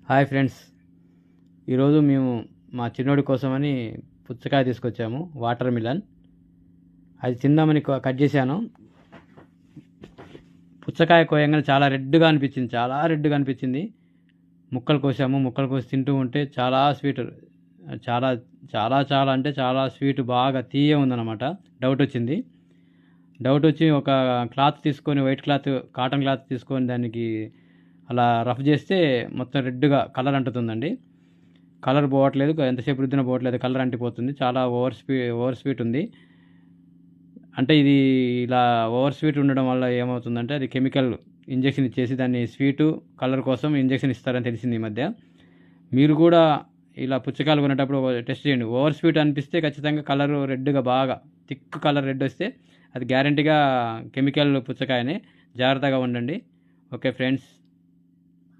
Hi friends, ఈరోజు మేము మా చిన్నోడి కోసమని పుచ్చకాయ తీసుకొచ్చాము. వాటర్ మిలన్ అది తిందామని కట్ చేశాను. పుచ్చకాయ కోయంగానే చాలా రెడ్గా అనిపించింది. ముక్కలు కోసాము. ముక్కలు కోసి తింటూ ఉంటే చాలా స్వీట్, చాలా చాలా చాలా అంటే చాలా స్వీట్, బాగా తీయ ఉందన్నమాట. డౌట్ వచ్చి ఒక క్లాత్ తీసుకొని, వైట్ క్లాత్, కాటన్ క్లాత్ తీసుకొని దానికి అలా రఫ్ చేస్తే మొత్తం రెడ్గా కలర్ అంటుతుందండి. కలర్ పోవట్లేదు, ఎంతసేపు రుద్దిన పోవట్లేదు, కలర్ అంటిపోతుంది. చాలా ఓవర్ స్వీట్ ఉంది. అంటే ఇది ఇలా ఓవర్ స్వీట్ ఉండడం వల్ల ఏమవుతుందంటే అది కెమికల్ ఇంజెక్షన్ ఇచ్చేసి దాన్ని స్వీటు కలర్ కోసం ఇంజెక్షన్ ఇస్తారని తెలిసింది ఈ మధ్య. మీరు కూడా ఇలా పుచ్చకాయలు కొనేటప్పుడు టెస్ట్ చేయండి. ఓవర్ స్వీట్ అనిపిస్తే ఖచ్చితంగా కలర్ రెడ్గా, బాగా థిక్ కలర్ రెడ్ వస్తే అది గ్యారంటీగా కెమికల్ పుచ్చకాయనే. జాగ్రత్తగా ఉండండి. Okay friends.